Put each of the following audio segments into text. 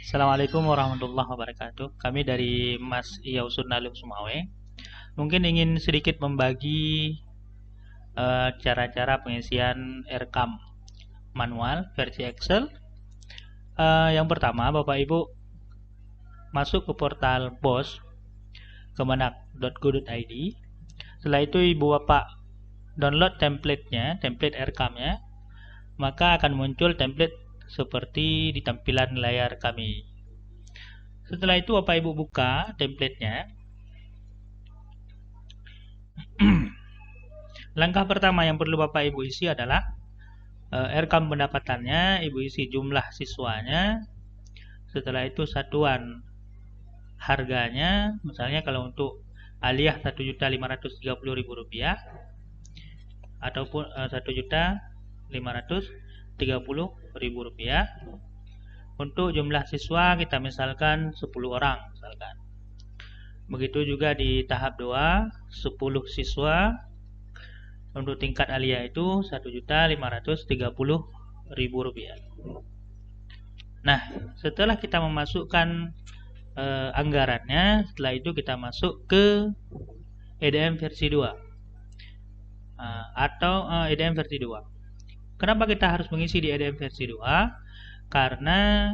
Assalamualaikum warahmatullahi wabarakatuh. Kami dari Mas Iyausun Nalum Sumawe. Mungkin ingin sedikit membagi cara-cara pengisian rekam manual versi Excel. Yang pertama, Bapak Ibu masuk ke portal BOS kemenak.go.id. Setelah itu Ibu Bapak download template rekamnya, maka akan muncul template seperti di tampilan layar kami. Setelah itu Bapak Ibu buka templatenya. Langkah pertama yang perlu Bapak Ibu isi adalah rekam pendapatannya, Ibu isi jumlah siswanya. Setelah itu satuan harganya, misalnya kalau untuk aliyah Rp1.530.000 ataupun Rp1.530.000. Untuk jumlah siswa kita misalkan 10 orang misalkan. Begitu juga di tahap 2, 10 siswa. Untuk tingkat aliyah itu Rp1.530.000. Nah, setelah kita memasukkan anggarannya, setelah itu kita masuk ke EDM versi 2 atau EDM versi 2. Kenapa kita harus mengisi di EDM versi 2? Karena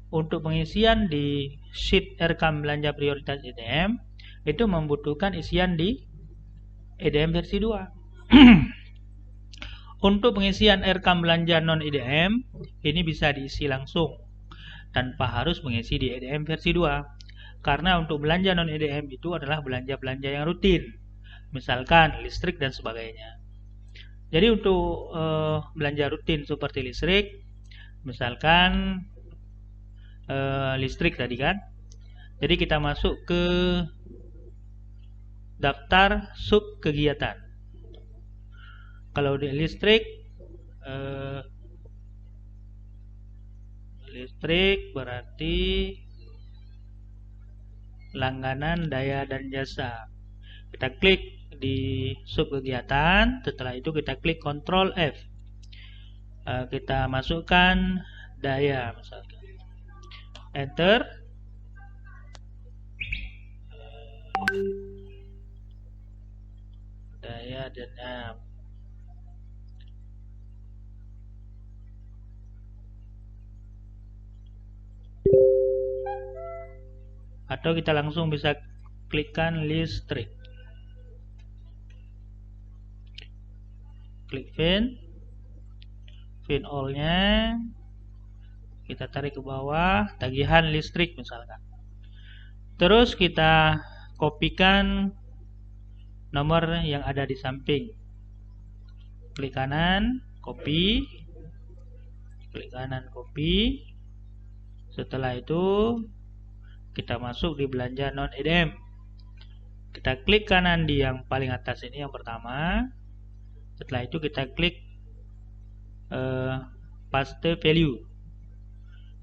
untuk pengisian di sheet rekam belanja prioritas EDM itu membutuhkan isian di EDM versi 2. Untuk pengisian rekam belanja non EDM ini bisa diisi langsung tanpa harus mengisi di EDM versi 2. Karena untuk belanja non EDM itu adalah belanja-belanja yang rutin, misalkan listrik dan sebagainya. Jadi untuk belanja rutin seperti listrik, misalkan listrik tadi kan, jadi kita masuk ke daftar sub kegiatan. Kalau di listrik berarti langganan daya dan jasa. Kita klik di sub kegiatan, setelah itu kita klik Ctrl F. Kita masukkan daya misalkan. Enter. Daya dan atau kita langsung bisa klikkan listrik. Klik fin all-nya, kita tarik ke bawah, tagihan listrik misalkan. Terus kita kopikan nomor yang ada di samping. Klik kanan, copy. Klik kanan, copy. Setelah itu kita masuk di belanja non EDM. Kita klik kanan di yang paling atas ini, yang pertama. Setelah itu kita klik paste value.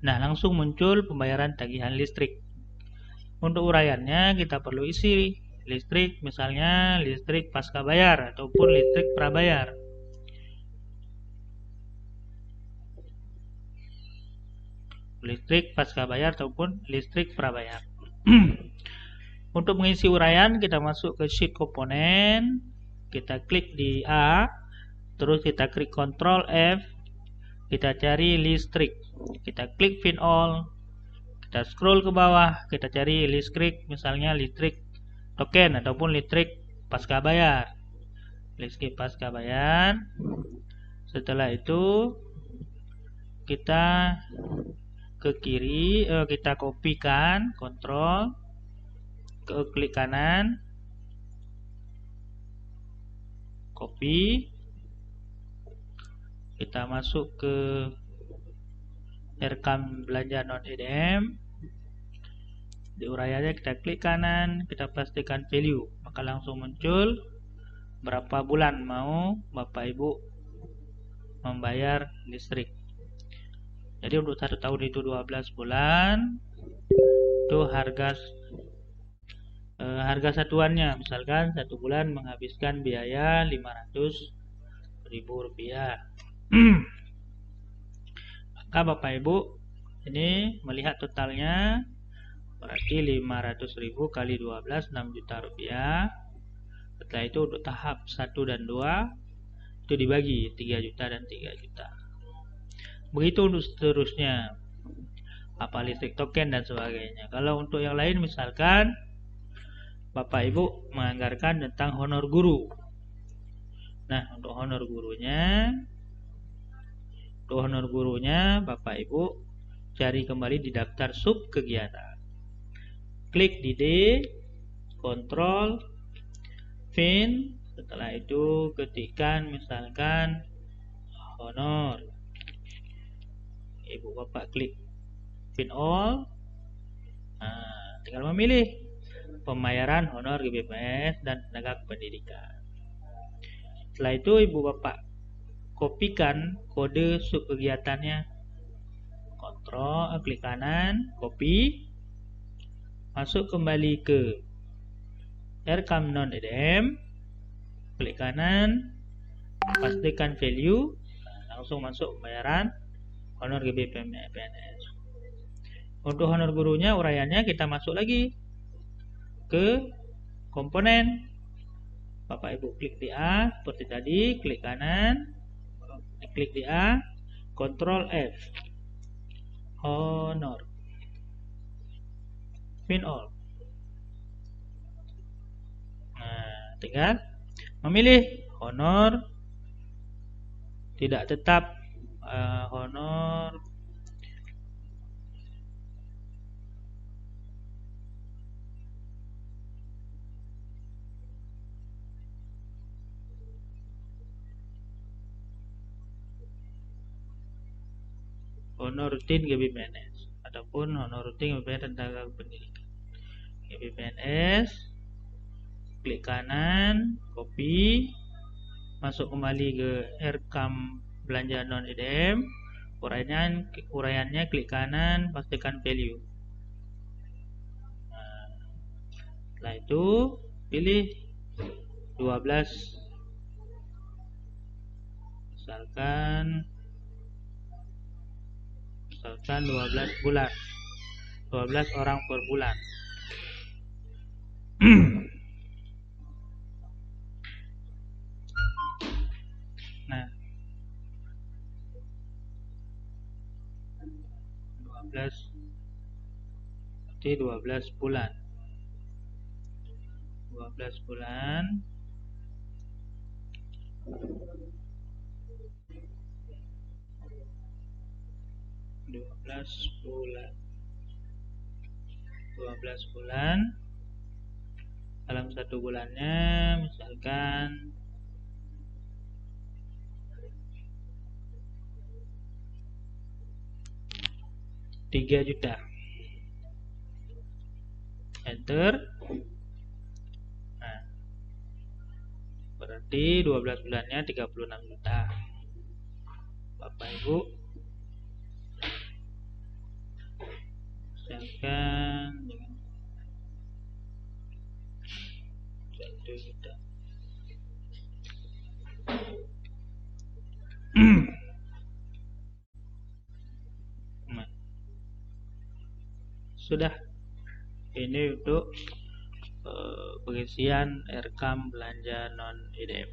Nah, langsung muncul pembayaran tagihan listrik. Untuk uraiannya kita perlu isi listrik, misalnya listrik pasca bayar ataupun listrik prabayar. Listrik pasca bayar ataupun listrik prabayar. Untuk mengisi uraian kita masuk ke sheet komponen, kita klik di A, terus kita klik Ctrl F, kita cari listrik, kita klik fin all, kita scroll ke bawah, kita cari listrik, misalnya listrik token ataupun listrik pasca bayar. Listrik pasca bayar. Setelah itu kita ke kiri, kita kopikan, kontrol, ke klik kanan, copy, kita masuk ke rekam belanja non EDM. Di uraiannya kita klik kanan, kita pastikan value, maka langsung muncul berapa bulan mau Bapak Ibu membayar listrik. Jadi untuk 1 tahun itu 12 bulan. Itu harga satuannya, misalkan 1 bulan menghabiskan biaya Rp500.000. Maka Bapak Ibu Ini melihat totalnya, berarti 500.000 kali 12 6 juta rupiah. Setelah itu untuk tahap 1 dan 2 itu dibagi 3 juta dan 3 juta. Begitu untuk seterusnya, apa listrik token dan sebagainya. Kalau untuk yang lain misalkan Bapak Ibu menganggarkan tentang honor guru. Nah, untuk honor gurunya Bapak Ibu cari kembali di daftar sub kegiatan. Klik di D, kontrol, fin, setelah itu ketikkan misalkan honor. Ibu Bapak klik fin all. Nah, tinggal memilih pembayaran honor GBPS dan tenaga pendidikan. Setelah itu Ibu Bapak kopikan kode sub kegiatannya. Kontrol, klik kanan, copy, masuk kembali ke Erkam non EDM, klik kanan, pastikan value, langsung masuk pembayaran honor GBPS. Untuk honor gurunya uraiannya kita masuk lagi ke komponen. Bapak Ibu klik di A seperti tadi, klik kanan, klik di A, Ctrl F, honor, fin all. Nah, tinggal memilih honor tidak tetap, honor rutin GBPNS ataupun honor rutin GBPNS tenaga pendidikan. GBPNS, klik kanan, copy, masuk kembali ke Erkam belanja non EDM, uraiannya klik kanan, pastikan value. Nah, setelah itu pilih 12, misalkan 12 bulan, 12 orang per bulan. Nah, 12 berarti 12 bulan. 12 bulan. 12 bulan. Dalam satu bulannya misalkan 3 juta. Enter. Nah, berarti 12 bulannya 36 juta. Bapak Ibu misalkan dengan 1 juta. Sudah. Ini untuk pengisian Erkam belanja non EDM.